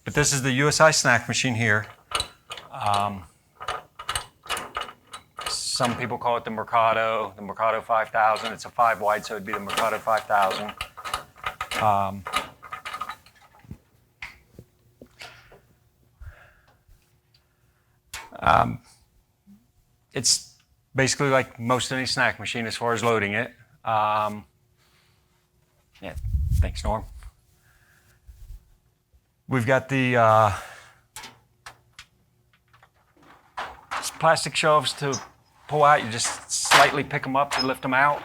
But this is the USI snack machine here. Some people call it the Mercado 5000. It's a 5 wide, so it'd be the Mercado 5000. It's basically like most any snack machine as far as loading it. Yeah, thanks, Norm. We've got the plastic shelves to pull out. You just slightly pick them up to lift them out.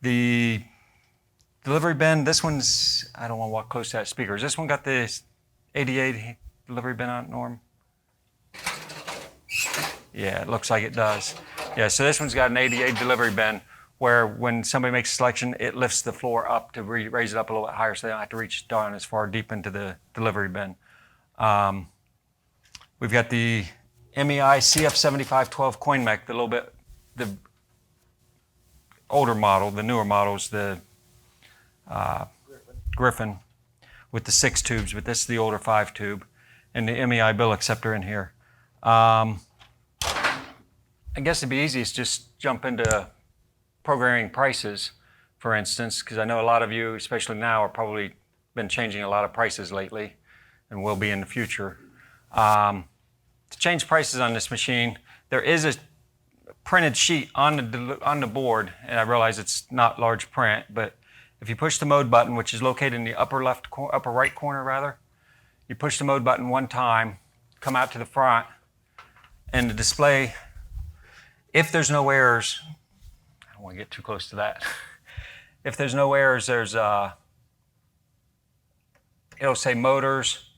The delivery bin, this one's, I don't want to walk close to that speaker. Has this one got the 88 delivery bin on it, Norm? Yeah, it looks like it does. Yeah, so this one's got an 88 delivery bin where when somebody makes a selection, it lifts the floor up to raise it up a little bit higher so they don't have to reach down as far deep into the delivery bin. We've got the MEI CF7512 coin mech, the older model, the newer models, the Griffin with the 6 tubes, but this is the older 5 tube, and the MEI bill acceptor in here. I guess it'd be easiest just jump into programming prices, for instance, because I know a lot of you, especially now, are probably been changing a lot of prices lately and will be in the future. To change prices on this machine, there is a printed sheet on the board, and I realize it's not large print, but if you push the mode button, which is located in the upper right corner rather, you push the mode button one time, come out to the front, and the display, if there's no errors, I don't want to get too close to that. If there's no errors, there's it'll say motors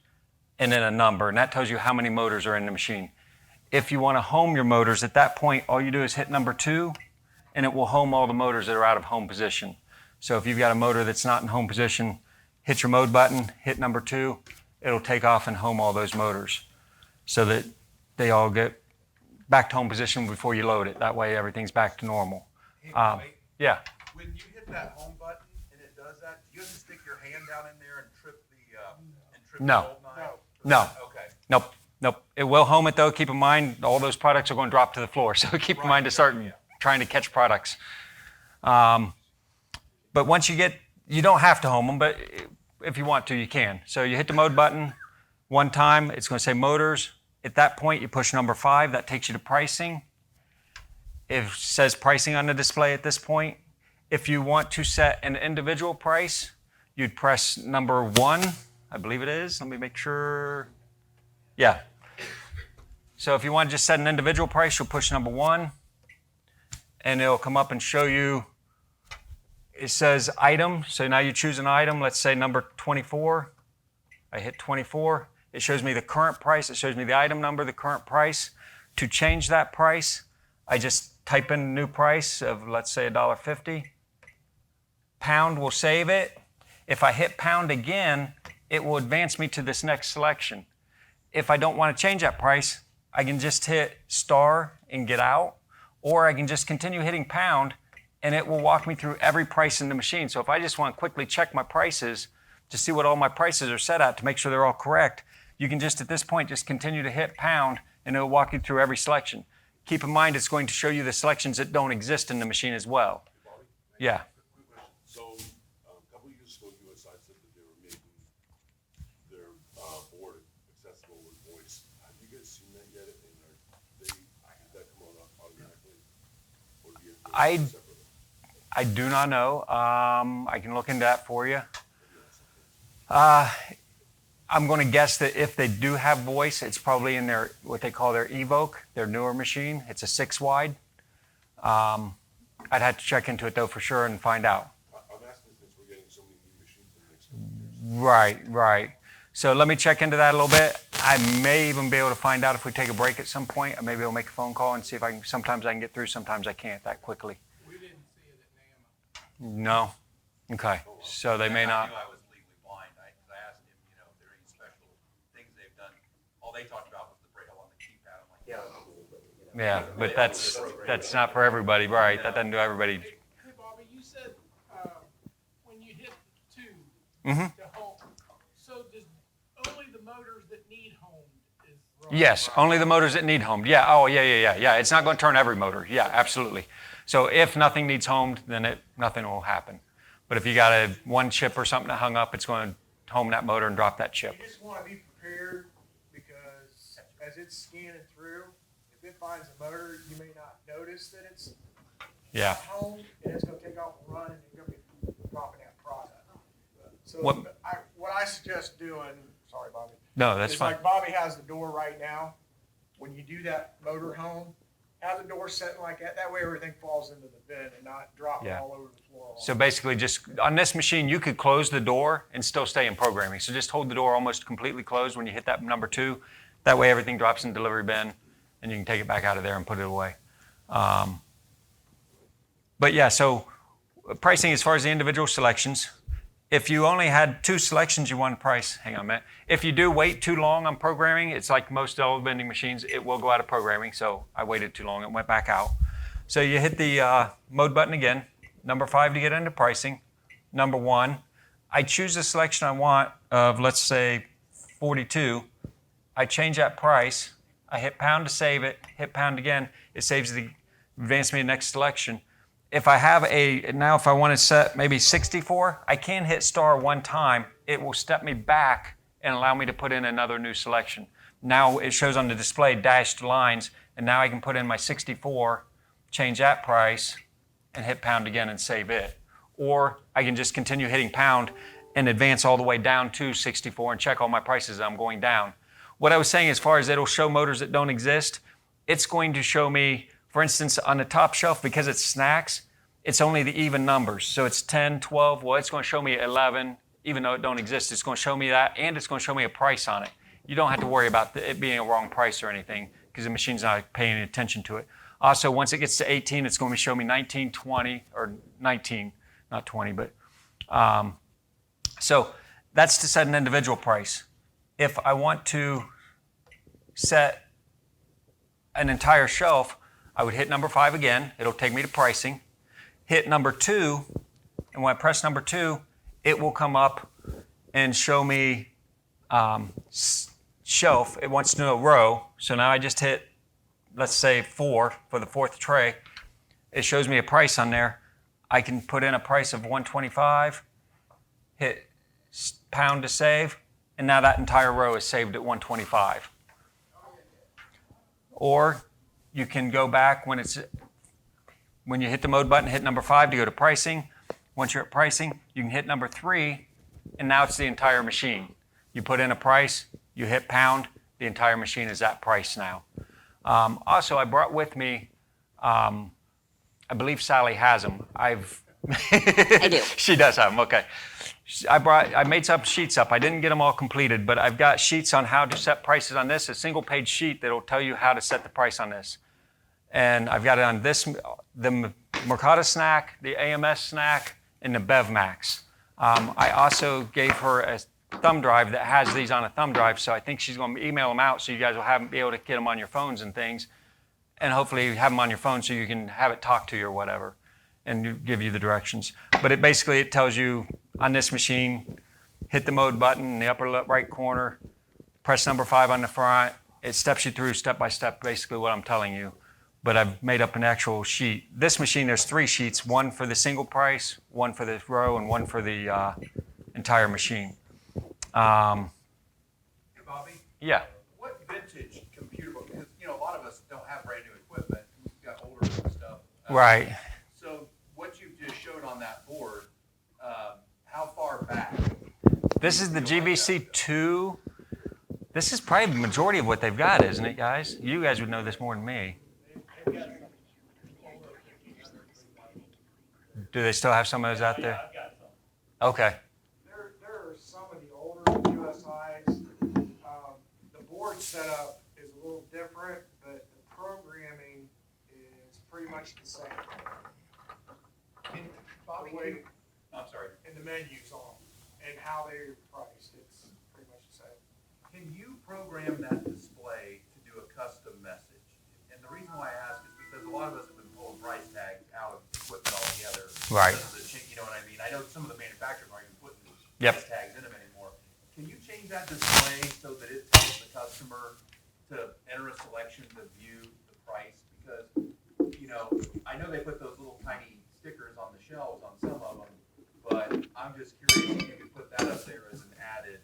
and then a number, and that tells you how many motors are in the machine. If you want to home your motors, at that point, all you do is hit number 2, and it will home all the motors that are out of home position. So if you've got a motor that's not in home position, hit your mode button, hit number 2, it'll take off and home all those motors so that they all get back to home position before you load it. That way everything's back to normal. Yeah. When you hit that home button and it does that, do you have to stick your hand down in there and trip the No. old knife? No. Okay. Nope. It will home it though. Keep in mind, all those products are going to drop to the floor. So keep in mind to start trying to catch products. But once you don't have to home them, but if you want to, you can. So you hit the mode button one time, it's going to say motors. At that point, you push number 5, that takes you to pricing. It says pricing on the display at this point. If you want to set an individual price, you'd press number 1, I believe it is. Let me make sure. Yeah. So if you want to just set an individual price, you'll push number 1, and it'll come up and show you. It says item, so now you choose an item. Let's say number 24. I hit 24. It shows me the current price. It shows me the item number, the current price. To change that price, I just type in a new price of, let's say, $1.50. Pound will save it. If I hit pound again, it will advance me to this next selection. If I don't want to change that price, I can just hit star and get out, or I can just continue hitting pound, and it will walk me through every price in the machine. So if I just want to quickly check my prices to see what all my prices are set at to make sure they're all correct, you can just at this point just continue to hit pound and it'll walk you through every selection. Keep in mind it's going to show you the selections that don't exist in the machine as well. Yeah. So a couple of years ago, USI said that they were making their board accessible with voice. Have you guys seen that yet? And did that come on automatically? Or do you have to separately? I do not know. I can look into that for you. I'm going to guess that if they do have voice, it's probably in their what they call their Evoke, their newer machine. It's a 6 wide. I'd have to check into it though for sure and find out. I'm asking since we're getting so many new machines in the next couple of years. Right. So let me check into that a little bit. I may even be able to find out if we take a break at some point. Maybe I'll make a phone call and see if I can. Sometimes I can get through. Sometimes I can't that quickly. We didn't see it at NAMA. No. Okay. So they may not. I knew I was legally blind. I asked him, if there are any special things they've done. All they talked about was the braille on the keypad. I'm like, Yeah, but that's not for everybody, right? That doesn't do everybody. Hey, Bobby, you said when you hit 2, to home. So does only the motors that need homed is wrong? Yes, only the motors that need homed. Yeah. Oh, yeah. It's not going to turn every motor. Yeah, absolutely. So if nothing needs homed, then nothing will happen. But if you got one chip or something that hung up, it's going to home that motor and drop that chip. You just want to be prepared because as it's scanning through, if it finds a motor, you may not notice that it's Yeah. home, and it's going to take off and run, and you're going to be dropping that product. So what I suggest doing, sorry, Bobby. No, that's is fine. like Bobby has the door right now. When you do that motor home, have the door setting like that. That way everything falls into the bin and not dropping Yeah. all over the floor. So basically, just on this machine, you could close the door and still stay in programming. So just hold the door almost completely closed when you hit that number 2. That way, everything drops in the delivery bin, and you can take it back out of there and put it away. But yeah, so pricing as far as the individual selections. If you only had 2 selections you want to price, hang on a minute. If you do wait too long on programming, it's like most old vending machines, it will go out of programming. So I waited too long, it went back out. So you hit the mode button again, number 5 to get into pricing. Number 1, I choose the selection I want of, let's say, 42. I change that price. I hit pound to save it, hit pound again. It saves advance me to the next selection. If I have now if I want to set maybe 64, I can hit star one time. It will step me back and allow me to put in another new selection. Now it shows on the display dashed lines, and now I can put in my 64, change that price, and hit pound again and save it. Or I can just continue hitting pound and advance all the way down to 64 and check all my prices as I'm going down. What I was saying as far as it'll show motors that don't exist, it's going to show me, for instance, on the top shelf, because it's snacks, it's only the even numbers. So it's 10, 12, well, it's going to show me 11, even though it don't exist. It's going to show me that, and it's going to show me a price on it. You don't have to worry about it being a wrong price or anything, because the machine's not paying any attention to it. Also, once it gets to 18, it's going to show me 19, 20, or 19, not 20, but so that's to set an individual price. If I want to set an entire shelf, I would hit number 5 again. It'll take me to pricing. Hit number 2, and when I press number 2, it will come up and show me shelf. It wants to know row. So now I just hit, let's say 4 for the 4th tray. It shows me a price on there. I can put in a price of 125, hit pound to save, and now that entire row is saved at 125. Or you can go back when you hit the mode button, hit number 5 to go to pricing. Once you're at pricing, you can hit number 3, and now it's the entire machine. You put in a price, you hit pound, the entire machine is that price now. Also, I brought with me, I believe Sally has them. I do. She does have them, okay. I made some sheets up. I didn't get them all completed, but I've got sheets on how to set prices on this, a single-page sheet that will tell you how to set the price on this. And I've got it on this, the Mercado snack, the AMS snack, and the Bev Max. I also gave her a thumb drive that has these on a thumb drive, so I think she's going to email them out so you guys will be able to get them on your phones and things, and hopefully have them on your phone so you can have it talk to you or whatever and give you the directions. But it tells you on this machine, hit the mode button in the upper right corner, press number 5 on the front. It steps you through step by step basically what I'm telling you. But I've made up an actual sheet. This machine, there's 3 sheets, one for the single price, one for the row, and one for the entire machine. Hey, Bobby, Yeah. what vintage computer book, because, a lot of us don't have brand new equipment, we've got older stuff. Right. So what you just showed on that board, how far back? This is the GVC2. This is probably the majority of what they've got, isn't it, guys? You guys would know this more than me. Do they still have some of those out there? Okay. There are some of the older USIs. The board setup is a little different, but the programming is pretty much the same. And Bobby, The way- I'm sorry, And the menus on them and how they're priced, it's pretty much the same. can you program that display to do a custom message? And the reason why I ask is because a lot of us have been pulling price tags out of equipment altogether. Right. Because of the you know what I mean? I know some of the manufacturers aren't even putting Yep. price tags in them anymore. Can you change that display so that it tells the customer to enter a selection to view the price? Because, you know, I know they put those little tiny stickers on the shelves on some of them, but I'm just curious if you could put that up there as an added,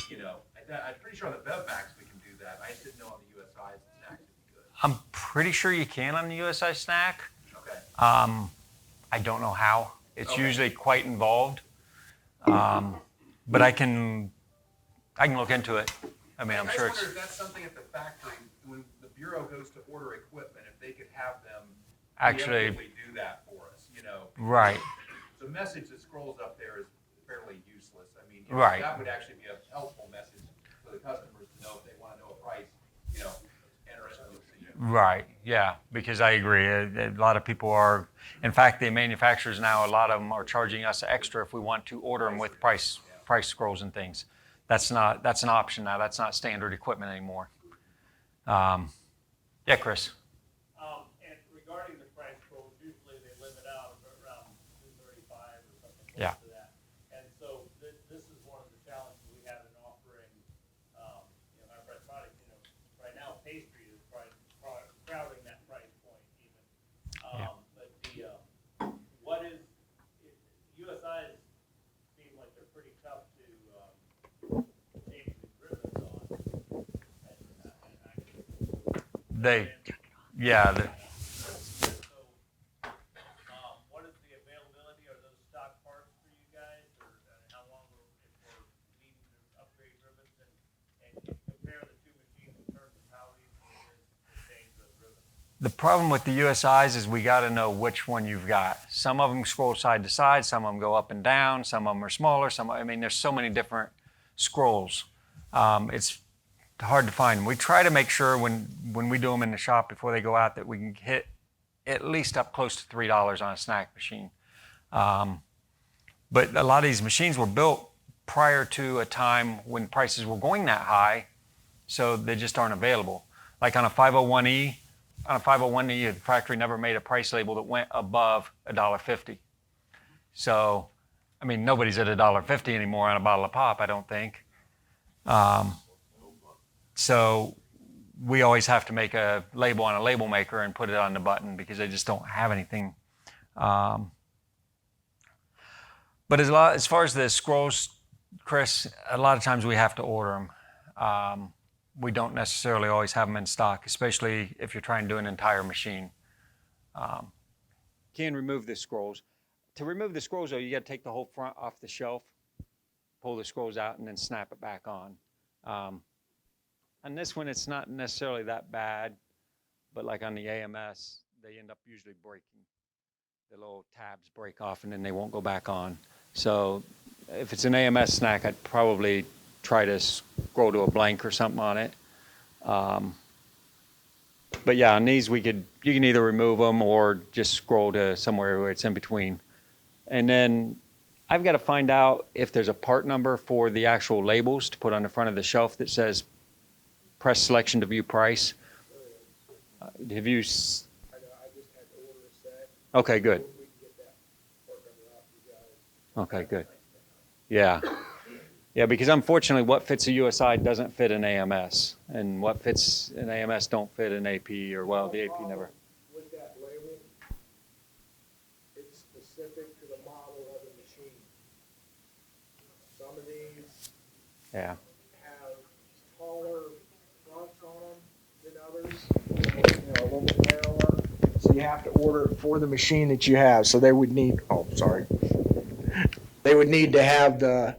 you know, I'm pretty sure on the BevMax we can do that. I just didn't know on the USI snacks would be good. I'm pretty sure you can on the USI snack. Okay. I don't know how. It's Okay. usually quite involved. But I can look into it. I mean, I'm sure I just it's, wonder if that's something at the factory, when the Bureau goes to order equipment, if they could have them Actually- preemptively do that for us, you know? right. The message that scrolls up there is fairly useless. I mean, Right. that would actually be a helpful message for the customers to know if they want to know a price, you know, enter it and see it. Right. Yeah. Because I agree. A lot of people are, in fact, the manufacturers now, a lot of them are charging us extra if we want to order them with price scrolls and things. That's an option now. That's not standard equipment anymore. Yeah, Chris. And regarding the price quotes, usually they limit out around 235 or something Yeah. close to that. And so this is one of the challenges we have in offering, you know, our fresh product. You know, right now pastry is crowding that price point even. Yeah. But what is USI seem like they're pretty tough to change the ribbons on. Yeah. What is the availability? Are those stock parts for you guys, or how long if we're needing to upgrade ribbons and compare the two machines in terms of how easy it is to change those ribbons? The problem with the USIs is we got to know which one you've got. Some of them scroll side to side, some of them go up and down, some of them are smaller. I mean, there's so many different scrolls. It's hard to find. We try to make sure when we do them in the shop before they go out that we can hit at least up close to $3 on a snack machine. But a lot of these machines were built prior to a time when prices were going that high, so they just aren't available. Like on a 501E, the factory never made a price label that went above $1.50. So, I mean, nobody's at $1.50 anymore on a bottle of pop, I don't think. So we always have to make a label on a label maker and put it on the button because they just don't have anything. But as far as the scrolls, Chris, a lot of times we have to order them. We don't necessarily always have them in stock, especially if you're trying to do an entire machine. Can remove the scrolls. To remove the scrolls, though, you got to take the whole front off the shelf, pull the scrolls out, and then snap it back on. On this one, it's not necessarily that bad, but like on the AMS, they end up usually breaking. The little tabs break off, and then they won't go back on. So if it's an AMS snack, I'd probably try to scroll to a blank or something on it. But yeah, on these, you can either remove them or just scroll to somewhere where it's in between. And then I've got to find out if there's a part number for the actual labels to put on the front of the shelf that says press selection to view price. Have you? I just had to order a set. Okay, good. We can get that part number out to you guys. Okay, good. Yeah. Yeah, because unfortunately what fits a USI doesn't fit an AMS, and what fits an AMS don't fit an AP, or well, the AP never. With that label, it's specific to the model of the machine. Some of these Yeah. have taller fronts on them than others, you know, a little bit narrower. So you have to order it for the machine that you have. So they would need, they would need to have the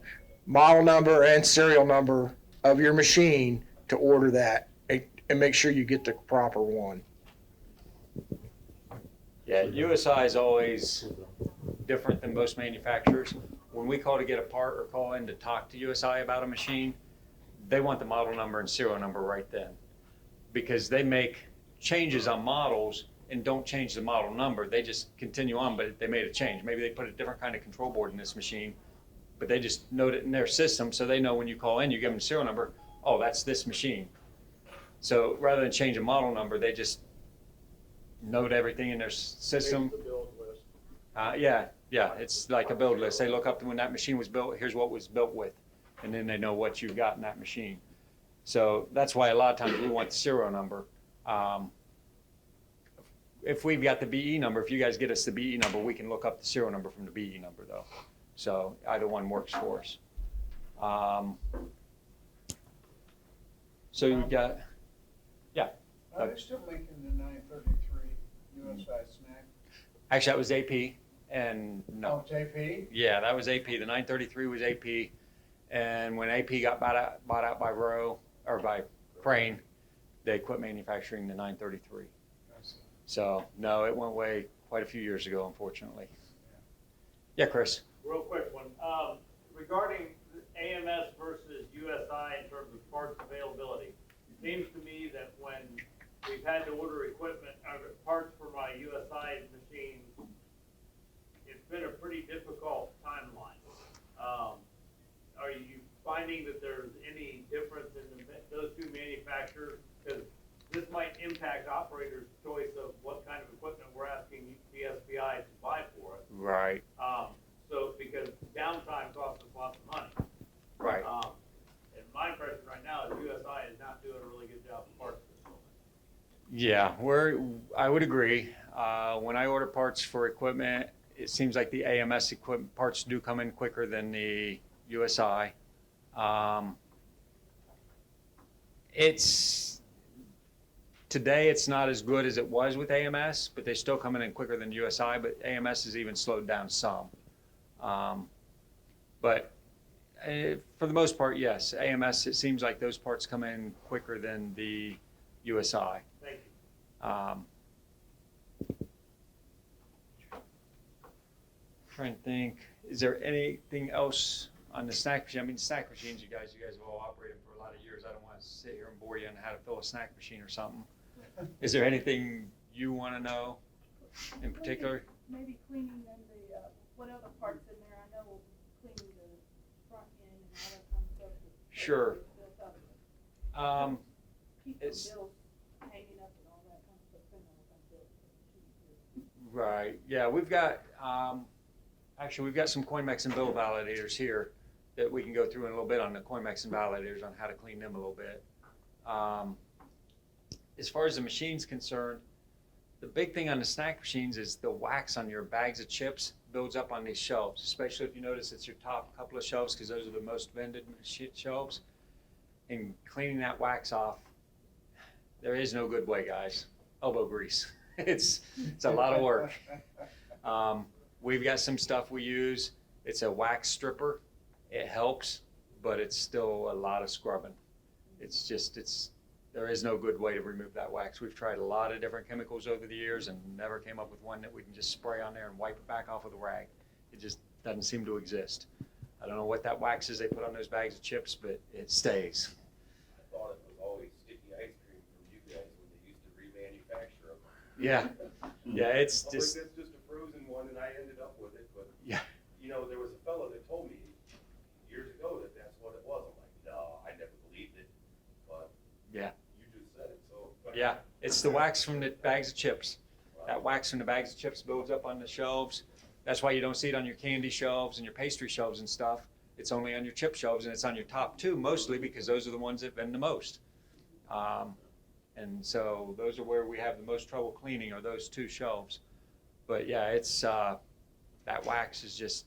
model number and serial number of your machine to order that and make sure you get the proper one. Yeah, USI is always different than most manufacturers. When we call to get a part or call in to talk to USI about a machine, they want the model number and serial number right then, because they make changes on models and don't change the model number. They just continue on, but they made a change. Maybe they put a different kind of control board in this machine, but they just note it in their system, so they know when you call in, you give them the serial number, oh, that's this machine. So rather than change a model number, they just note everything in their system. The build list. Yeah, Yeah, it's like a build list. They look up to when that machine was built, here's what was built with, and then they know what you've got in that machine. So that's why a lot of times we want the serial number. If we've got the BE number, if you guys get us the BE number, we can look up the serial number from the BE number though. So either one works for us. So you've got, Are they still making the 933 USI snack? actually that was AP and no. Oh, JP? Yeah, that was AP. The 933 was AP. And when AP got bought out by Rowe or by Crane, they quit manufacturing the 933. So no, it went away quite a few years ago, unfortunately. Yeah, Chris. Real quick one, regarding AMS versus USI in terms of parts availability. It seems to me that when we've had to order equipment, parts for my USI machines, it's been a pretty difficult timeline. Are you finding that there's any difference in those two manufacturers? Because this might impact operators' choice of what kind of equipment we're asking BSPI to buy for us. Right. So, because downtime costs us lots of money. Right. And my impression right now is USI is not doing a really good job of parts control. Yeah, I would agree. When I order parts for equipment, it seems like the AMS equipment parts do come in quicker than the USI. Today it's not as good as it was with AMS, but they're still coming in quicker than USI, but AMS has even slowed down some. But for the most part, yes, AMS, it seems like those parts come in quicker than the USI. Thank you. Trying to think, is there anything else on the snack machine? I mean, snack machines, you guys have all operated for a lot of years. I don't want to sit here and bore you on how to fill a snack machine or something. Is there anything you want to know in particular? Maybe cleaning and what other parts in there, I know cleaning the front end and all that kind of stuff. Sure. Keep the It's- bills hanging up and all that kind of stuff, and all that stuff. Right, yeah, we've got, actually, we've got some CoinMex and bill validators here that we can go through in a little bit on the CoinMex and validators on how to clean them a little bit. As far as the machine's concerned, the big thing on the snack machines is the wax on your bags of chips builds up on these shelves, especially if you notice it's your top couple of shelves because those are the most vended shelves. And cleaning that wax off, there is no good way, guys. Elbow grease. It's a lot of work. We've got some stuff we use. It's a wax stripper. It helps, but it's still a lot of scrubbing. There is no good way to remove that wax. We've tried a lot of different chemicals over the years and never came up with one that we can just spray on there and wipe it back off with a rag. It just doesn't seem to exist. I don't know what that wax is they put on those bags of chips, but it stays. I thought it was always sticky ice cream from you guys when they used to remanufacture them. Yeah, yeah, it's I'm just, like, that's just a frozen one, and I ended up with it, but, yeah. you know, there was a fellow that told me years ago that that's what it was. I'm like, no, I never believed it, but Yeah. you just said it, so. Yeah, it's the wax from the bags of chips. That wax from the bags of chips builds up on the shelves. That's why you don't see it on your candy shelves and your pastry shelves and stuff. It's only on your chip shelves, and it's on your top two mostly because those are the ones that vend the most. And so those are where we have the most trouble cleaning, are those two shelves. But yeah, it's that wax is just,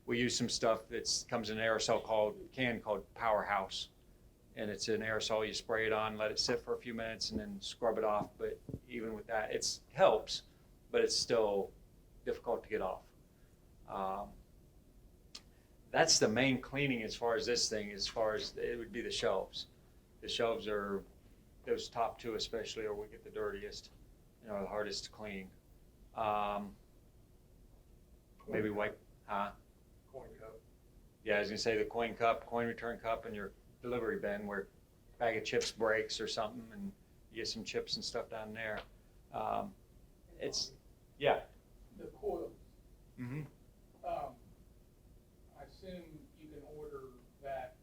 we use some stuff that comes in an aerosol can called Powerhouse. And it's an aerosol, you spray it on, let it sit for a few minutes, and then scrub it off. But even with that, it helps, but it's still difficult to get off. That's the main cleaning as far as this thing, as far as it would be the shelves. The shelves are, those top two especially, are where we get the dirtiest, the hardest to clean. Maybe wipe, Coin cup. Yeah, I was gonna say the coin cup, coin return cup, and your delivery bin where a bag of chips breaks or something, and you get some chips and stuff down there. Yeah. The coils, Mm-hmm. I assume you can order that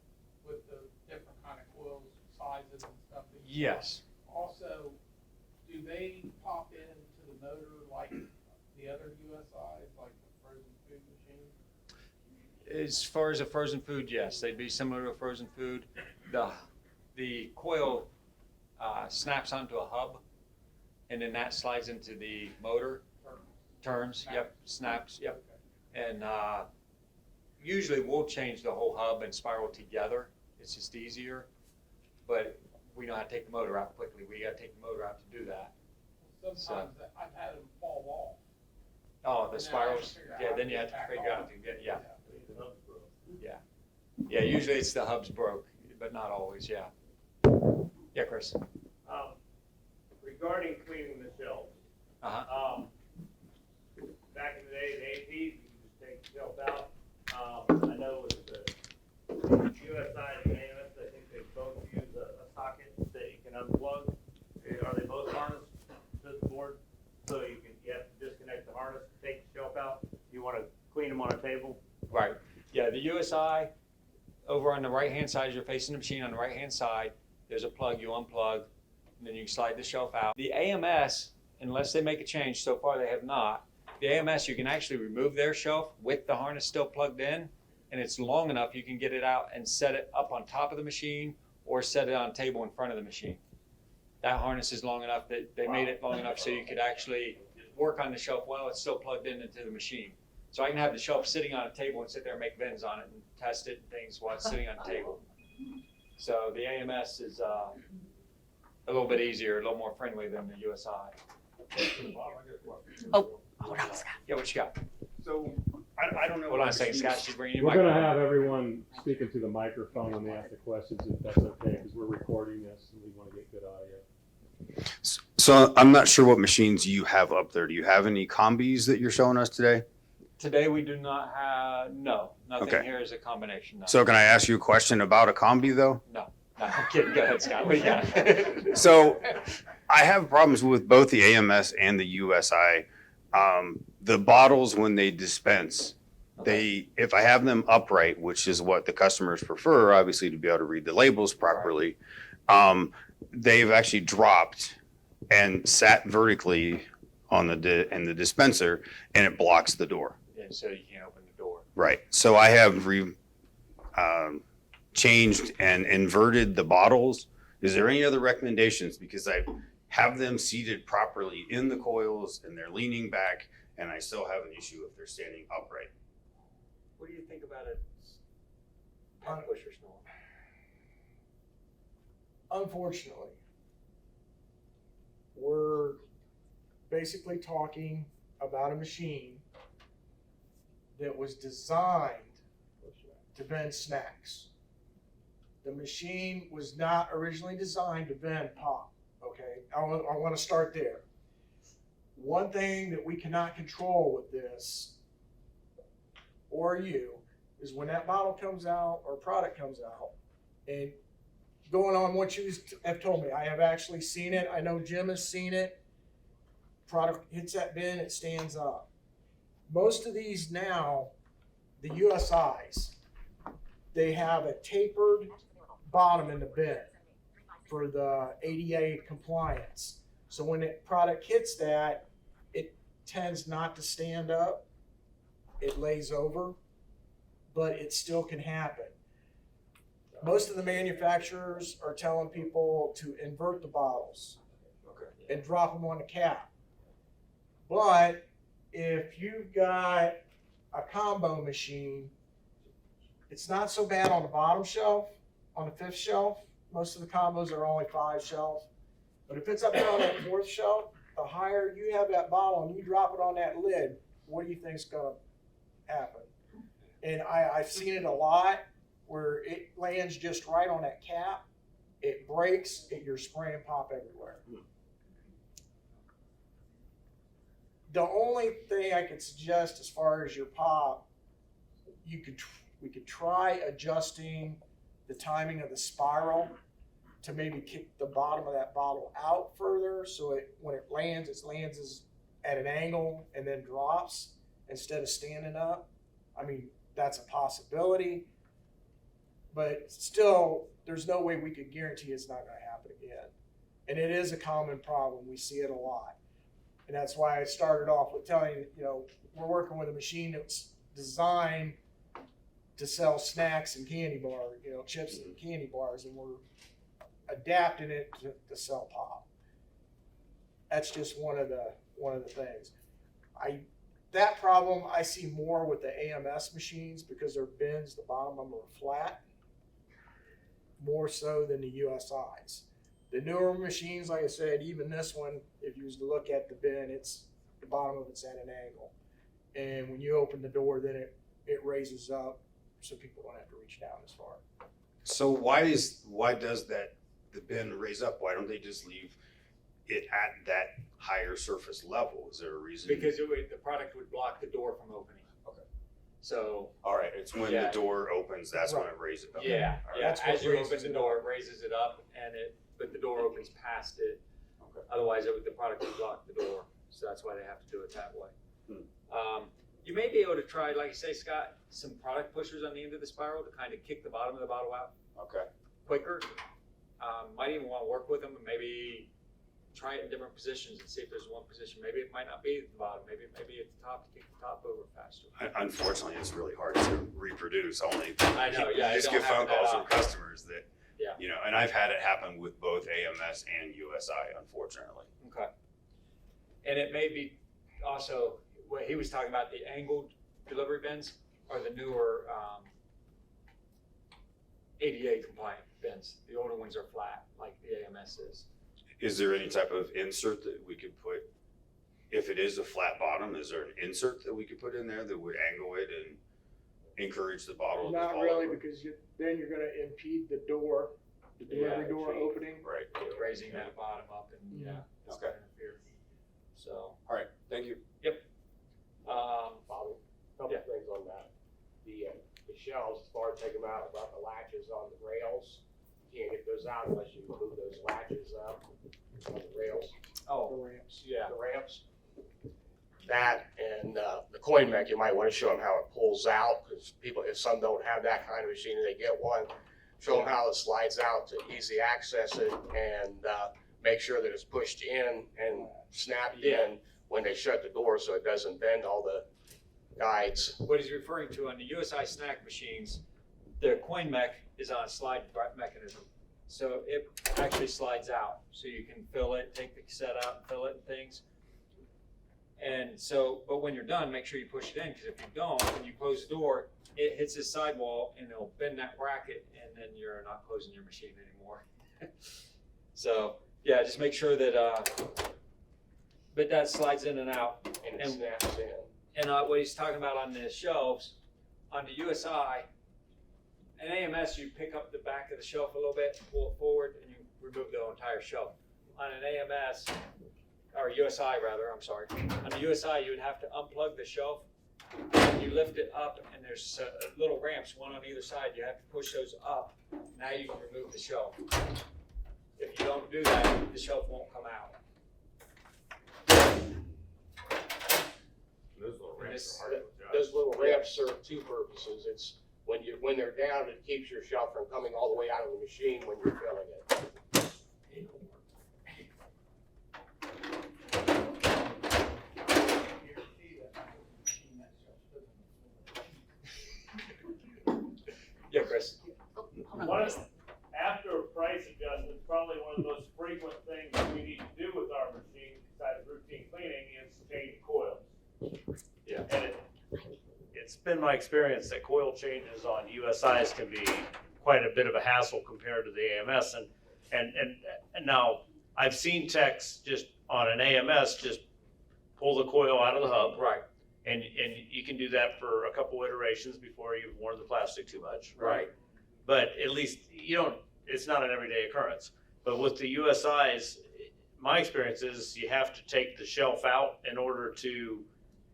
with the different kind of coils, sizes and stuff. that you want. Yes. Also, do they pop into the motor like the other USIs, like the frozen As far as a frozen food, yes, they'd be similar to a frozen food. The coil snaps onto a hub, and then that slides into the motor. Turns, yep, snaps, yep. And usually we'll change the whole hub and spiral together. It's just easier, but we know how to take the motor out quickly. We got to take the motor out to do that. Sometimes I've had them fall off. Oh, the And then I spirals. figure out Yeah, how then to you get have to back figure on. out to get. Yeah, Yeah. yeah. Usually it's the hub's broke, but not always. Yeah. Yeah, Chris. Regarding cleaning the shelves, back in the day, the APs, you could just take the shelf out. I know with the USI and the AMS, I think they both use a socket that you can unplug. Are they both harnessed to the board? So you have to disconnect the harness, take the shelf out. You want to clean them on a table? Right. Yeah, the USI over on the right-hand side, as you're facing the machine on the right-hand side, there's a plug you unplug, and then you slide the shelf out. The AMS, unless they make a change, so far they have not, the AMS, you can actually remove their shelf with the harness still plugged in, and it's long enough you can get it out and set it up on top of the machine or set it on a table in front of the machine. That harness is long enough that they made it long enough so you could actually work on the shelf while it's still plugged in into the machine. So I can have the shelf sitting on a table and sit there and make bends on it and test it and things while it's sitting on the table. So the AMS is a little bit easier, a little more friendly than the USI. Oh, hold on, Scott. Yeah, what you got? So, I don't know. Hold on a second, Scott. She's bringing you a We're gonna microphone. have everyone speak into the microphone when they ask the questions, if that's okay, because we're recording this and we want to get good audio. So I'm not sure what machines you have up there. Do you have any combis that you're showing us today? Today we do not have, no, nothing Okay. here is a combination. No. So can I ask you a question about a combi though? No, I'm kidding. Go ahead, Scott. What do you got? So I have problems with both the AMS and the USI. The bottles when they dispense, if I have them upright, which is what the customers prefer, obviously to be able to read the labels properly, they've actually dropped and sat vertically on in the dispenser, and it blocks the door. Yeah, so you can't open the door. Right. So I have changed and inverted the bottles. Is there any other recommendations? Because I have them seated properly in the coils and they're leaning back, and I still have an issue if they're standing upright. What do you think about it? Pusher snore. Unfortunately, we're basically talking about a machine that was designed to bend snacks. The machine was not originally designed to bend pop, okay? I want to start there. One thing that we cannot control with this, or you, is when that bottle comes out or product comes out, and going on what you have told me, I have actually seen it. I know Jim has seen it. Product hits that bin, it stands up. Most of these now, the USIs, they have a tapered bottom in the bin for the ADA compliance. So when the product hits that, it tends not to stand up. It lays over, but it still can happen. Most of the manufacturers are telling people to invert the bottles and drop them on the cap. But if you've got a combo machine, it's not so bad on the bottom shelf, on the fifth shelf. Most of the combos are only 5 shelf. But if it's up there on that 4th shelf, the higher you have that bottle and you drop it on that lid, what do you think's gonna happen? And I've seen it a lot where it lands just right on that cap, it breaks, you're spraying pop everywhere. The only thing I could suggest as far as your pop, we could try adjusting the timing of the spiral to maybe kick the bottom of that bottle out further, so when it lands at an angle and then drops instead of standing up. I mean, that's a possibility, but still, there's no way we could guarantee it's not going to happen again. And it is a common problem. We see it a lot. And that's why I started off with telling you, we're working with a machine that's designed to sell snacks and candy bar, chips and candy bars, and we're adapting it to sell pop. That's just one of the things. That problem I see more with the AMS machines because their bins, the bottom of them are flat, more so than the USIs. The newer machines, like I said, even this one, if you was to look at the bin, the bottom of it's at an angle. And when you open the door, then it raises up so people don't have to reach down as far. So why does the bin raise up? Why don't they just leave it at that higher surface level? Is there a reason? Because the product would block the door from opening. Okay. So. All right, it's when the door opens, that's when it raises up. Yeah, All right. yeah. That's what As you raises open the it door, it raises it up, but the door opens past it. Okay. Otherwise, the product would block the door. So that's why they have to do it that way. Hmm. You may be able to try, like you say, Scott, some product pushers on the end of the spiral to kind of kick the bottom of the bottle out Okay. quicker. Might even want to work with them and maybe try it in different positions and see if there's one position. Maybe it might not be at the bottom. Maybe at the top to kick the top over faster. Unfortunately, it's really hard to reproduce. Only I know, yeah, you just it don't get phone happen calls that from often. customers that, Yeah. and I've had it happen with both AMS and USI, unfortunately. Okay. And it may be also, what he was talking about, the angled delivery bins are the newer ADA compliant bins. The older ones are flat, like the AMS is. Is there any type of insert that we could put, if it is a flat bottom, is there an insert that we could put in there that would angle it and encourage the bottle to Not fall really, over? because then you're going to impede the door, the delivery door opening. Right. Raising that bottom up and it's Okay. gonna interfere. So, All right, thank you. Bobby, couple of things on that. The shelves, as far as taking them out, about the latches on the rails, you can't get those out unless you move those latches up on the rails, oh, The ramps. yeah. the ramps. That and the coin mech, you might want to show them how it pulls out, because people, if some don't have that kind of machine and they get one, show them how it slides out to easy access it and make sure that it's pushed in and snapped in when they shut the door so it doesn't bend all the guides. What he's referring to on the USI snack machines, their coin mech is on a slide mechanism. So it actually slides out. So you can fill it, take the cassette out and fill it and things. And so, but when you're done, make sure you push it in, because if you don't, when you close the door, it hits this sidewall and it'll bend that bracket and then you're not closing your machine anymore. So yeah, just make sure that, but that slides in and out. And it snaps in. And what he's talking about on the shelves, on the USI, an AMS, you pick up the back of the shelf a little bit, pull it forward, and you remove the entire shelf. On an AMS, or USI rather, I'm sorry. On the USI, you would have to unplug the shelf. You lift it up, and there's little ramps, one on either side. You have to push those up. Now you can remove the shelf. If you don't do that, the shelf won't come out. Those little ramps are hard to adjust. Those little ramps serve two purposes. It's when they're down, it keeps your shelf from coming all the way out of the machine when you're filling it. Yeah, Chris. After a price adjustment, probably one of the most frequent things we need to do with our machine, besides routine cleaning, is change coils. Yeah. And it's been my experience that coil changes on USIs can be quite a bit of a hassle compared to the AMS. And now, I've seen techs just on an AMS, just pull the coil out of the hub. Right. And you can do that for a couple iterations before you've worn the plastic too much. Right. But at least it's not an everyday occurrence. But with the USIs, my experience is you have to take the shelf out in order to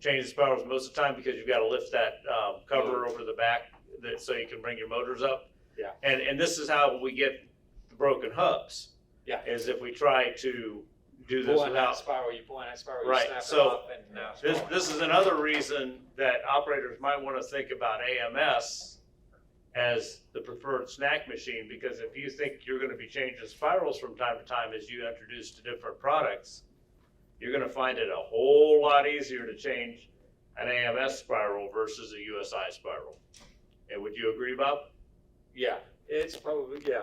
change the spirals most of the time, because you've got to lift that cover over the back so you can bring your motors up. Yeah. And this is how we get the broken hubs. Yeah. Is if we try to do this Pull on that without. spiral, you pull on that spiral, Right, you snap so it off, and now it's going. This is another reason that operators might want to think about AMS as the preferred snack machine, because if you think you're going to be changing spirals from time to time as you introduce to different products, you're going to find it a whole lot easier to change an AMS spiral versus a USI spiral. And would you agree, Bob? Yeah, it's probably, yeah.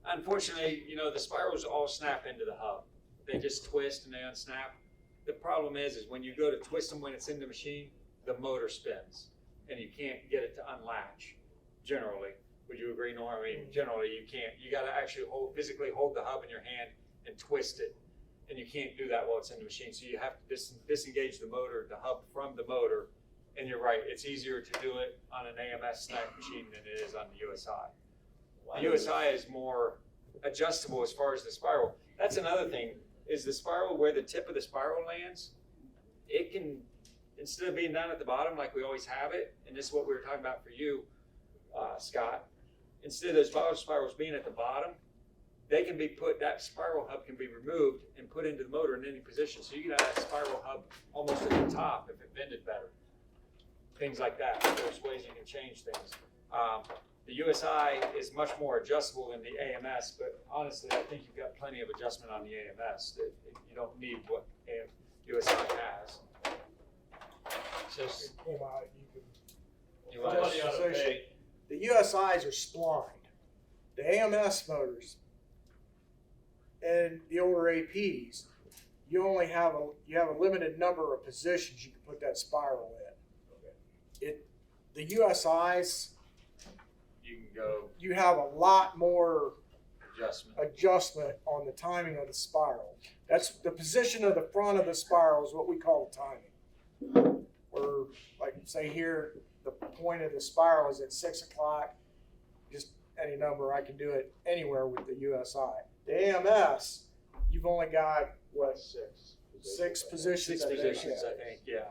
Unfortunately, you know, the spirals all snap into the hub. They just twist and they unsnap. The problem is when you go to twist them when it's in the machine, the motor spins and you can't get it to unlatch, generally. Would you agree, Norm? I mean, generally you can't. You gotta actually physically hold the hub in your hand and twist it. And you can't do that while it's in the machine. So you have to disengage the hub from the motor. And you're right, it's easier to do it on an AMS snack machine than it is on the USI. The USI is more adjustable as far as the spiral. That's another thing, is the spiral, where the tip of the spiral lands, it can, instead of being down at the bottom like we always have it, and this is what we were talking about for you, Scott, instead of those spirals being at the bottom, they can be that spiral hub can be removed and put into the motor in any position. So you can have that spiral hub almost at the top if it bended better. Things like that. There's ways you can change things. The USI is much more adjustable than the AMS, but honestly, I think you've got plenty of adjustment on the AMS. You don't need what USI has. Just, You you want want to- to, The USIs are splined. The AMS motors and the older APs, you only have a limited number of positions you can put that spiral in. The USIs, you can go you have a lot more adjustment. on the timing of the spiral. That's the position of the front of the spiral is what we call the timing. Where, like, say here, the point of the spiral is at 6 o'clock. Just any number, I can do it anywhere with the USI. The AMS, you've only got what, six positions. Six positions, I think, yeah.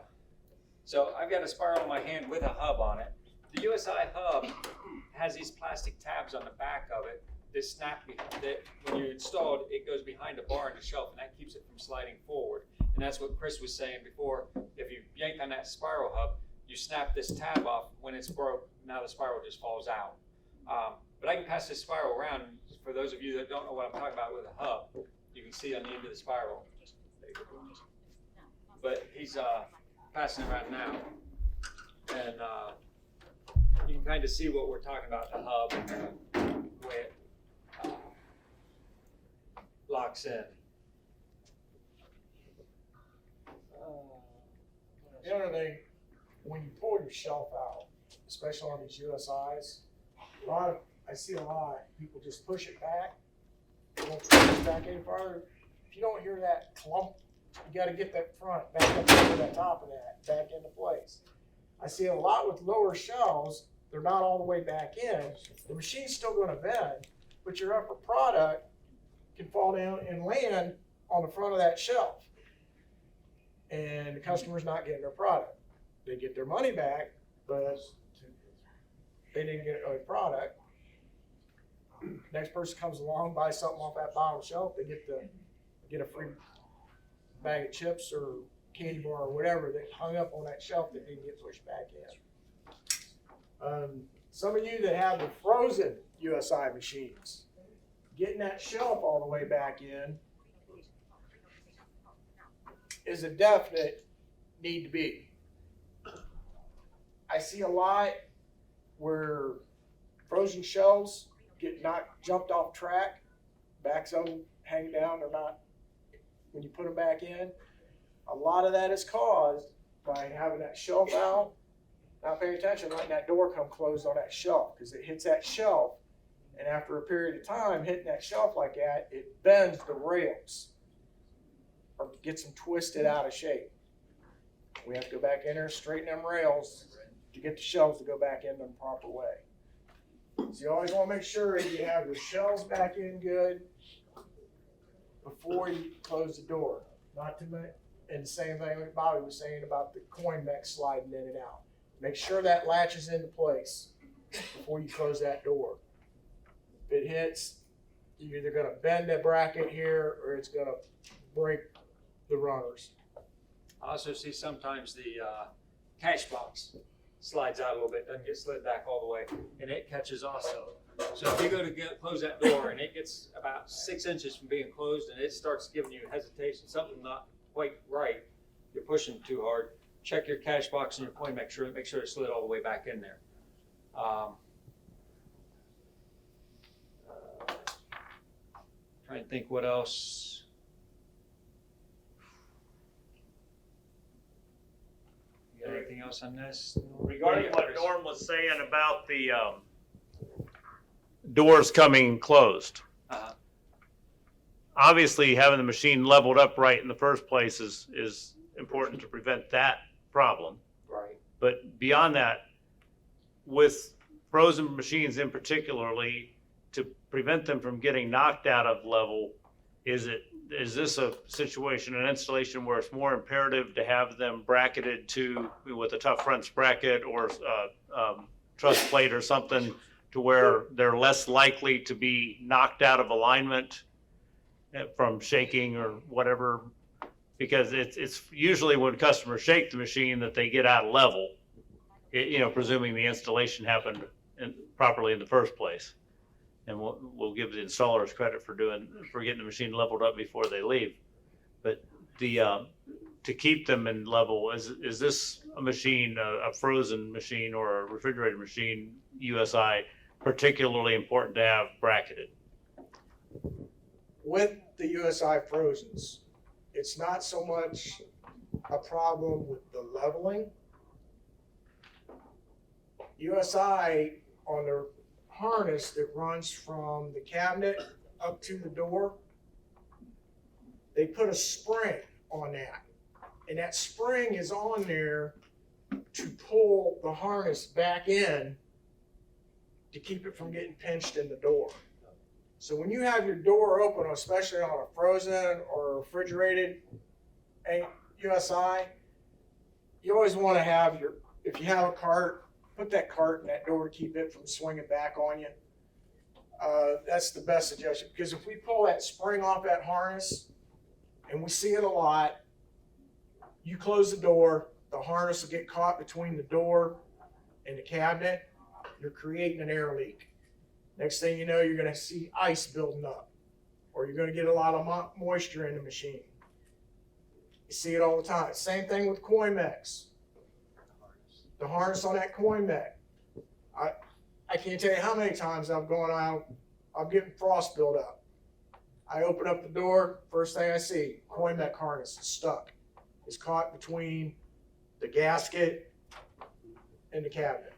So I've got a spiral in my hand with a hub on it. The USI hub has these plastic tabs on the back of it that snap, that when you install it, it goes behind a bar on the shelf, and that keeps it from sliding forward. And that's what Chris was saying before. If you yank on that spiral hub, you snap this tab off. When it's broke, now the spiral just falls out. But I can pass this spiral around. For those of you that don't know what I'm talking about with a hub, you can see on the end of the spiral. But he's passing it around now. And you can kind of see what we're talking about, the hub and the way it locks in. The other thing, when you pull your shelf out, especially on these USIs, I see a lot of people just push it back. They won't push it back any farther. If you don't hear that clump, you got to get that front back up to the top of that, back into place. I see a lot with lower shelves, they're not all the way back in. The machine's still going to bend, but your upper product can fall down and land on the front of that shelf. And the customer's not getting their product. They get their money back, but they didn't get a product. Next person comes along, buys something off that bottom shelf, they get a free bag of chips or candy bar or whatever that hung up on that shelf that didn't get pushed back in. Some of you that have the frozen USI machines, getting that shelf all the way back in is a definite need to be. I see a lot where frozen shelves get jumped off track, backs of them hang down, they're not, when you put them back in, a lot of that is caused by having that shelf out, not paying attention, letting that door come closed on that shelf, because it hits that shelf, and after a period of time hitting that shelf like that, it bends the rails or gets them twisted out of shape. We have to go back in there, straighten them rails to get the shelves to go back in the proper way. So you always want to make sure that you have your shelves back in good before you close the door. Not to make, and the same thing like Bobby was saying about the coin mech sliding in and out. Make sure that latches into place before you close that door. If it hits, you're either going to bend the bracket here or it's going to break the runners. I also see sometimes the cash box slides out a little bit, doesn't get slid back all the way, and it catches also. So if you go to close that door and it gets about 6 inches from being closed and it starts giving you hesitation, something not quite right, you're pushing too hard, check your cash box and your coin, make sure it slid all the way back in there. Trying to think what else. You got anything else on this? Regarding Yeah, what Chris. Norm was saying about the, doors coming closed. Uh-huh. Obviously, having the machine leveled upright in the first place is important to prevent that problem. Right. But beyond that, with frozen machines in particularly, to prevent them from getting knocked out of level, is this a situation, an installation where it's more imperative to have them bracketed with a tough front bracket or truss plate or something to where they're less likely to be knocked out of alignment from shaking or whatever? Because it's usually when customers shake the machine that they get out of level, presuming the installation happened properly in the first place. And we'll give the installers credit for getting the machine leveled up before they leave. But to keep them in level, is this a machine, a frozen machine or a refrigerated machine, USI, particularly important to have bracketed? With the USI Frozens, it's not so much a problem with the leveling. USI, on their harness that runs from the cabinet up to the door, they put a spring on that. And that spring is on there to pull the harness back in to keep it from getting pinched in the door. So when you have your door open, especially on a frozen or refrigerated USI, you always want to have if you have a cart, put that cart in that door to keep it from swinging back on you. That's the best suggestion, because if we pull that spring off that harness, and we see it a lot, you close the door, the harness will get caught between the door and the cabinet. You're creating an air leak. Next thing you know, you're going to see ice building up, or you're going to get a lot of moisture in the machine. You see it all the time. Same thing with coin mechs. The harness on that coin mech. I can't tell you how many times I've gone out, I'm getting frost built up. I open up the door, first thing I see, coin mech harness is stuck. It's caught between the gasket and the cabinet.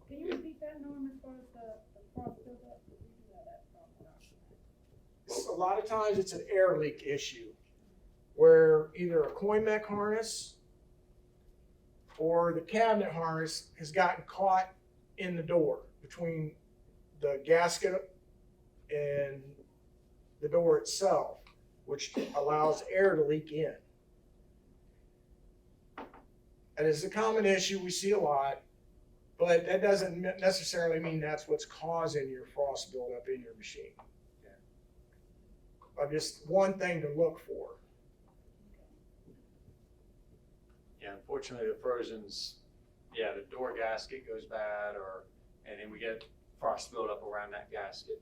Can you repeat that, Norm, as far as the frost buildup? We do have that problem. A lot of times it's an air leak issue where either a coin mech harness or the cabinet harness has gotten caught in the door between the gasket and the door itself, which allows air to leak in. And it's a common issue we see a lot, but that doesn't necessarily mean that's what's causing your frost buildup in your machine. Just one thing to look for. Yeah, unfortunately, the Frozen's, the door gasket goes bad, and then we get frost buildup around that gasket.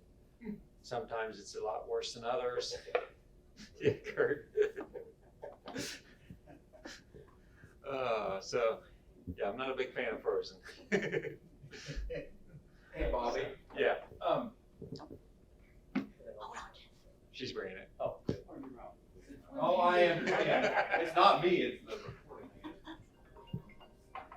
Sometimes it's a lot worse than others. Yeah, Kurt. I'm not a big fan of Frozen. Hey, Bobby. Yeah. She's bringing it. Oh, I am. Yeah, it's not me. It's the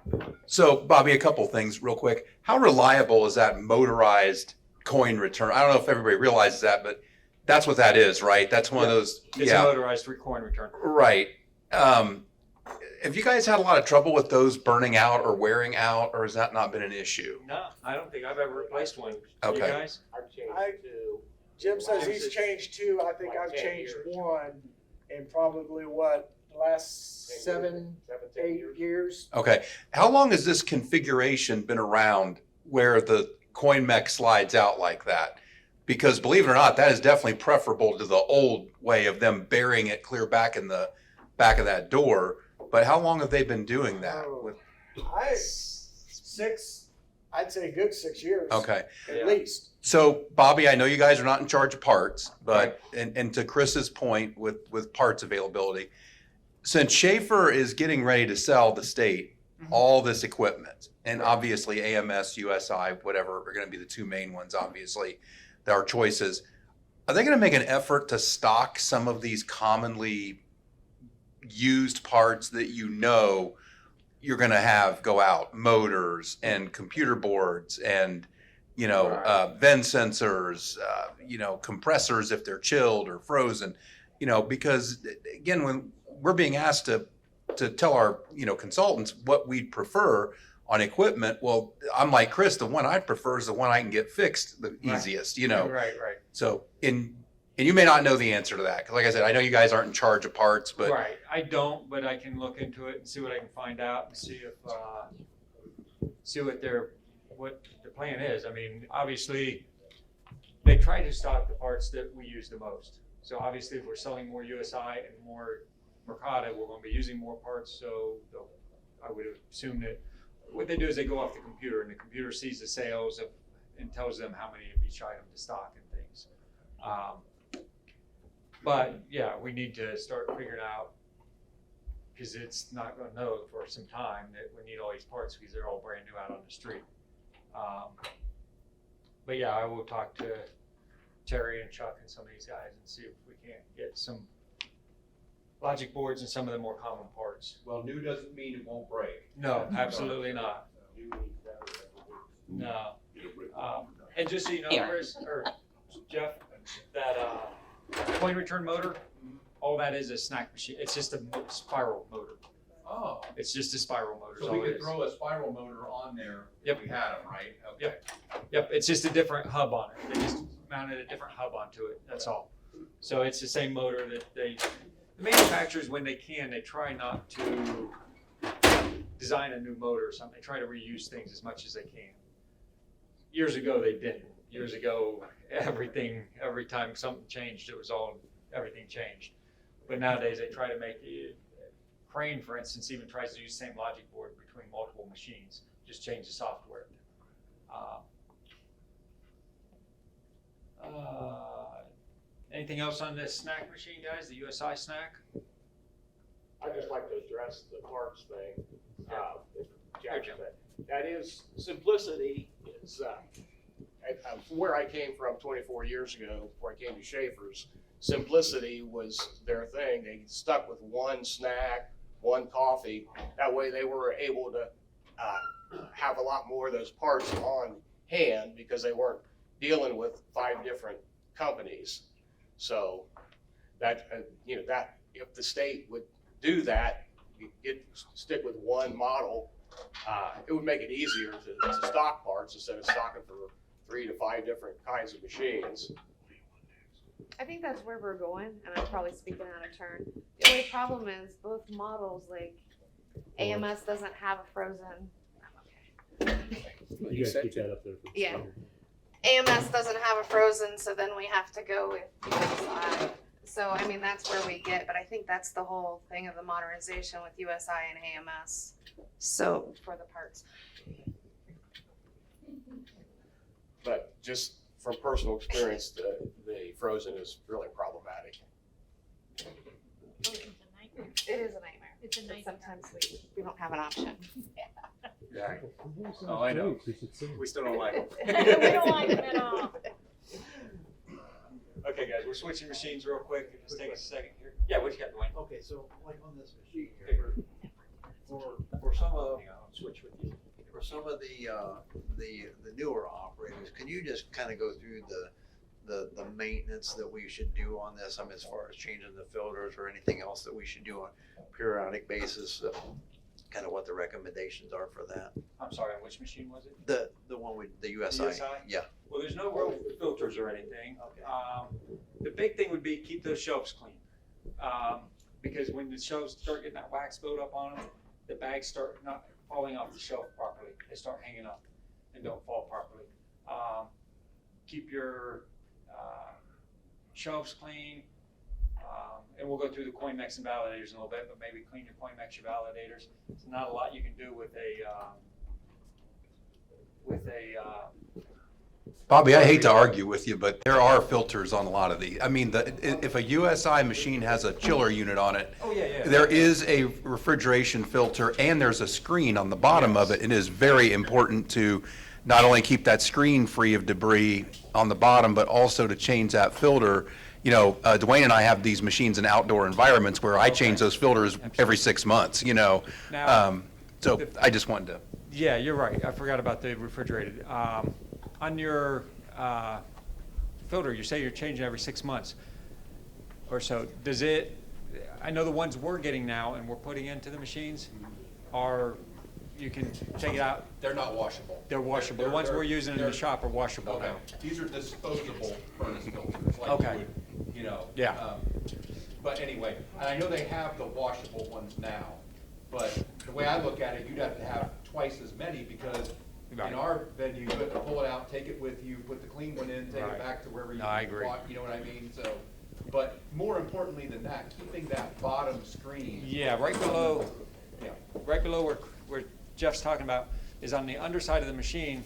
recording. So, Bobby, a couple things real quick. How reliable is that motorized coin return? I don't know if everybody realizes that, but that's what that is, right? That's one of those. It's a motorized coin return. Right. Have you guys had a lot of trouble with those burning out or wearing out, or has that not been an issue? No, I don't think I've ever replaced one. Okay. You guys? I've changed two. Jim says he's changed two. I think I've changed one in probably the last 7, 8 years. Okay. How long has this configuration been around where the coin mech slides out like that? Because believe it or not, that is definitely preferable to the old way of them burying it clear back in the back of that door. But how long have they been doing that? I'd say a good 6 years. Okay. At least. So, Bobby, I know you guys are not in charge of parts, but and to Chris's point with parts availability, since Schaefer is getting ready to sell the state Mhm. all this equipment, and obviously AMS, USI, whatever, are going to be the two main ones, obviously, that are choices. Are they going to make an effort to stock some of these commonly used parts that you know you're going to have go out, motors and computer boards and, you know, vent sensors, you know, compressors if they're chilled or frozen, you know, because again, when we're being asked to tell our, you know, consultants what we'd prefer on equipment, well, I'm like Chris, the one I prefer is the one I can get fixed the easiest, you know. Right. So and you may not know the answer to that, because like I said, I know you guys aren't in charge of parts, but Right, I don't, but I can look into it and see what I can find out and see if, see what the plan is. I mean, obviously, they try to stock the parts that we use the most. So obviously, if we're selling more USI and more Mercado, we're gonna be using more parts, so I would assume that what they do is they go off the computer, and the computer sees the sales and tells them how many of each item to stock and things. But yeah, we need to start figuring out, because it's not going to know for some time that we need all these parts because they're all brand new out on the street. But yeah, I will talk to Terry and Chuck and some of these guys and see if we can't get some logic boards and some of the more common parts. Well, new doesn't mean it won't break. No, absolutely not. No. And just so you know, Chris, or Jeff, that coin return motor, all that is a snack machine. It's just a spiral motor. Oh, It's just a spiral motor. is so all we it could is. throw a spiral motor on there Yep. if we had them, right? Okay. Yep, it's just a different hub on it. They just mounted a different hub onto it, that's all. So it's the same motor that the manufacturers, when they can, they try not to design a new motor or something. They try to reuse things as much as they can. Years ago, they didn't. Years ago, every time something changed, everything changed. But nowadays, they try to make it. Crane, for instance, even tries to use the same logic board between multiple machines, just change the software. Anything else on this snack machine, guys? The USI snack? I'd just like to address the parts thing. Here, Jim. That is, simplicity is, from where I came from 24 years ago, before I came to Schaefer's, simplicity was their thing. They stuck with one snack, one coffee. That way they were able to have a lot more of those parts on hand because they weren't dealing with 5 different companies. So that, that if the state would do that, stick with one model, it would make it easier to stock parts instead of stocking for 3 to 5 different kinds of machines. I think that's where we're going, and I'm probably speaking out of turn. The only problem is both models, like AMS doesn't have a frozen. You guys keep that up there. For the Yeah. speaker. AMS doesn't have a frozen, so then we have to go with USI. So I mean that's where we get, but I think that's the whole thing of the modernization with USI and AMS. So for the parts. But just from personal experience, the frozen is really problematic. It is a nightmare. It's a nightmare. Sometimes we don't have an option. Yeah. Oh, I know. We still don't like them. We don't like them at all. Okay, guys, we're switching machines real quick. Just take a second here. Yeah, what you got, Dwayne? Okay, so like on this machine here, for some of, Hang on, I'll switch with you. for some of the newer operators, can you just kind of go through the maintenance that we should do on this? I mean, as far as changing the filters or anything else that we should do on a periodic basis, kind of what the recommendations are for that? I'm sorry, on which machine was it? The one with the USI? USI? Yeah. Well, there's no real filters or anything. Okay. The big thing would be keep those shelves clean. Because when the shelves start getting that wax build up on them, the bags start not falling off the shelf properly. They start hanging up and don't fall properly. Keep your shelves clean. And we'll go through the CoinMex and validators in a little bit, but maybe clean your CoinMex, your validators. There's not a lot you can do with a Bobby, I hate to argue with you, but there are filters on a lot of these. I mean, if a USI machine has a chiller unit on it, Oh, yeah. there is a refrigeration filter and there's a screen on the bottom of it. It is very important to not only keep that screen free of debris on the bottom, but also to change that filter. You know, Dwayne and I have these machines in outdoor environments where I change those filters every 6 months, you know. Now, So I just wanted to. Yeah, you're right. I forgot about the refrigerated. On your filter, you say you're changing every 6 months or so. Does it, I know the ones we're getting now and we're putting into the machines are, you can take it out. They're not washable. They're washable. The ones we're using in the shop are washable Okay. now. These are disposable furnace filters, like Okay. you would, you know. Yeah. But anyway, and I know they have the washable ones now, but the way I look at it, you'd have to have twice as many because Right. in our venue, you have to pull it out, take it with you, put the clean one in, take Right. it back to wherever you No, I agree. bought, you know what I mean? So, but more importantly than that, keeping that bottom screen. Yeah, right below, Yeah. right below where Jeff's talking about is on the underside of the machine,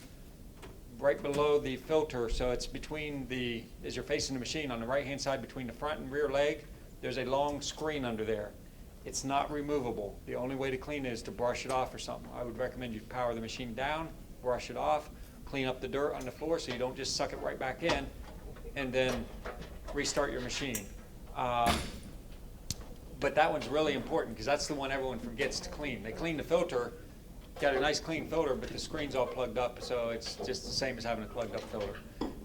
right below the filter. So it's between the, as you're facing the machine on the right-hand side between the front and rear leg, there's a long screen under there. It's not removable. The only way to clean it is to brush it off or something. I would recommend you power the machine down, brush it off, clean up the dirt on the floor so you don't just suck it right back in, and then restart your machine. But that one's really important because that's the one everyone forgets to clean. They clean the filter, got a nice clean filter, but the screen's all plugged up, so it's just the same as having a plugged up filter.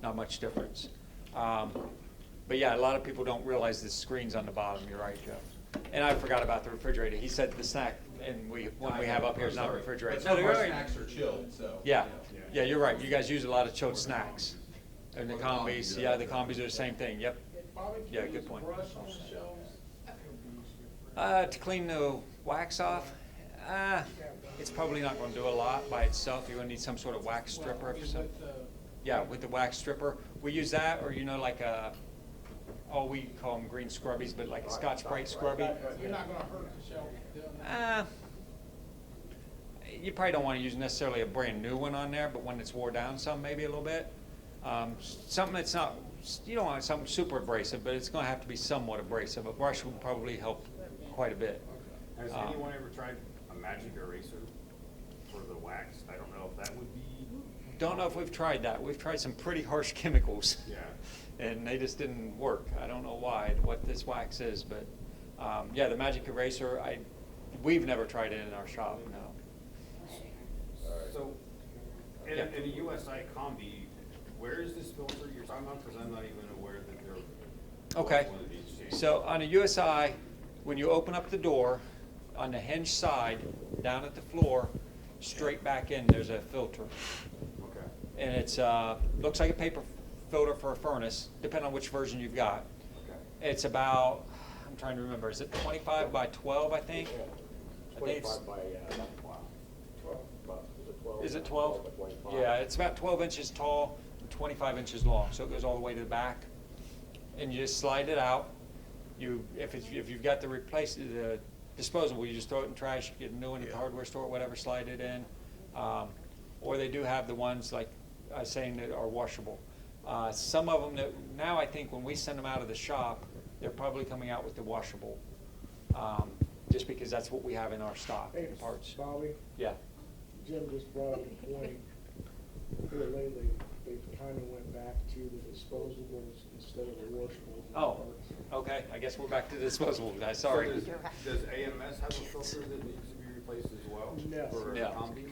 Not much difference. But yeah, a lot of people don't realize the screen's on the bottom. You're right, Jeff. And I forgot about the refrigerator. He said the snack, and one we have up here is not refrigerated. But some of our snacks are chilled, so. Yeah, yeah, you're right. You guys use a lot of chilled snacks. And the combis, yeah, the combis are the same thing. Yep. Yeah, good point. To clean the wax off, it's probably not going to do a lot by itself. You're going to need some sort of wax stripper or something. Yeah, with the wax stripper. We use that, or like a, we call them green scrubbies, but like a Scotch-Brite scrubby. You're not gonna hurt the shelf doing that. You probably don't want to use necessarily a brand new one on there, but one that's wore down some, maybe a little bit. Something that's not, you don't want something super abrasive, but it's going to have to be somewhat abrasive. A brush would probably help quite a bit. Has anyone ever tried a magic eraser for the wax? I don't know if that would be. Don't know if we've tried that. We've tried some pretty harsh chemicals. Yeah. And they just didn't work. I don't know why, what this wax is, but yeah, the magic eraser, we've never tried it in our shop, no. So, in a USI combi, where is this filter you're talking about? Because I'm not even aware that they're. Okay, so on a USI, when you open up the door, on the hinge side, down at the floor, straight back in, there's a filter. Okay. And it's, looks like a paper filter for a furnace, depending on which version you've got. Okay. It's about, I'm trying to remember, is it 25 by 12, I think? I think it's, 25 by, 12, is it 12? Yeah, it's about 12 inches tall and 25 inches long, so it goes all the way to the back. And you just slide it out. If you've got the disposable, you just throw it in trash, get a new one at the hardware store, whatever, slide it in. Or they do have the ones, like I was saying, that are washable. Some of them, now I think when we send them out of the shop, they're probably coming out with the washable, just because that's what we have in our stock, Hey, parts. Bobby, Yeah. Jim just brought up a point. Here lately, they kind of went back to the disposables instead of the washables. Oh, okay. I guess we're back to disposable. Sorry. So does AMS have a filter that needs to be replaced as well? No. For No. combi?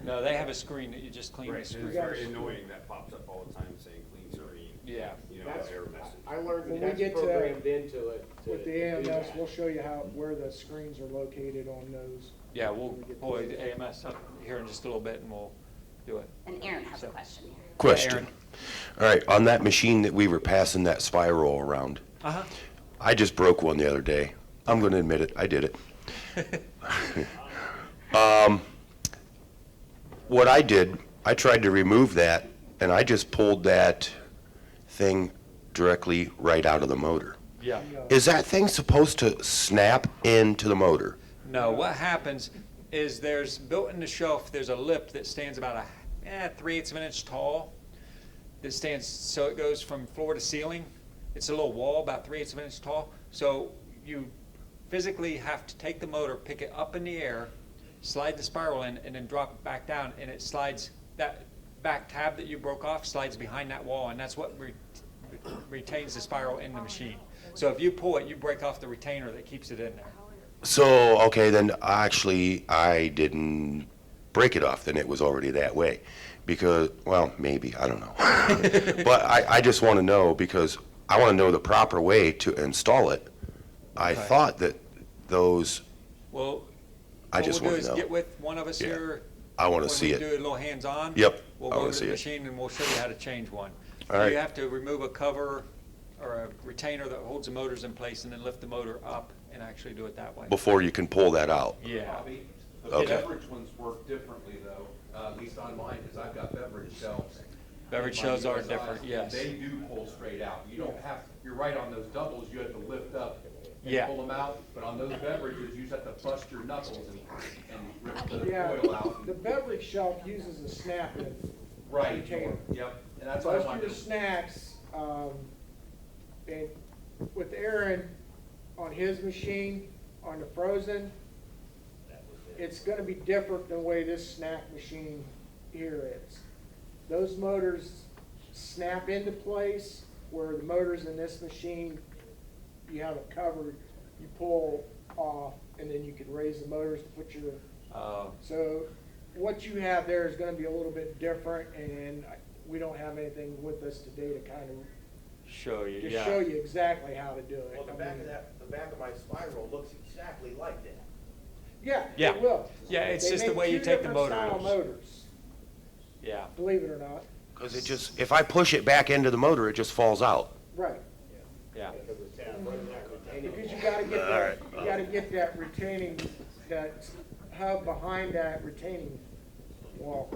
No, they have a screen that you just clean the Right, screen. it's very annoying that pops up all the time saying clean screen. Yeah. You know, That's- error message. I learned When that we that's get to programmed into it. With the AMS, we'll show you where the screens are located on those. Yeah, we'll pull the AMS up here in just a little bit and we'll do it. And Aaron has a question here. Question. Aaron. All right, on that machine that we were passing that spiral around, Uh-huh. I just broke one the other day. I'm going to admit it, I did it. What I did, I tried to remove that, and I just pulled that thing directly right out of the motor. Yeah. Is that thing supposed to snap into the motor? No, what happens is built in the shelf, there's a lip that stands about 3/8 of an inch tall. that stands, so it goes from floor to ceiling. It's a little wall, about 3/8 of an inch tall. So you physically have to take the motor, pick it up in the air, slide the spiral in, and then drop it back down, and it slides, that back tab that you broke off slides behind that wall, and that's what retains the spiral in the machine. So if you pull it, you break off the retainer that keeps it in there. So, okay, then actually, I didn't break it off, then it was already that way. Because, well, maybe, I don't know. But I just want to know, because I want to know the proper way to install it. I Okay. thought that those, Well, I what just we'll do want is to know. get with one of us Yeah. here. I want to when see we it. do a little hands-on. Yep, We'll I go wanna to see the it. machine and we'll show you how to change one. All So right. you have to remove a cover or a retainer that holds the motors in place and then lift the motor up and actually do it that way. Before you can pull that out. Yeah. Bobby, the Okay. beverage ones work differently though, at least on mine, because I've got beverage shelves. Beverage in my shelves are USIs, different, and yes. They do pull straight out. You don't have, you're right on those doubles, you have to lift up and Yeah. pull them out. But on those beverages, you just have to bust your knuckles and rip the Yeah, coil out. the beverage shelf uses a snap-in. Right, retainer. yep, and that's what I Most of wanted your to. snacks, and with Aaron, on his machine, on the frozen, it's gonna be different than the way this snack machine here is. Those motors snap into place, where the motors in this machine, you have it covered, you pull off, and then you can raise the motors to put your, so what you have there is gonna be a little bit different, and we don't have anything with us today to kind of, Show you, to yeah. show you exactly how to do it. Well, the I back mean, of that, the back of my spiral looks exactly like that. Yeah, Yeah. it will. Yeah, it's They just the make way you two take the different motor style loose. motors, Yeah. believe it or not. Because it just, if I push it back into the motor, it just falls out. Right. Yeah. Because you gotta get All that, right. you gotta get that retaining, that hub behind that retaining wall.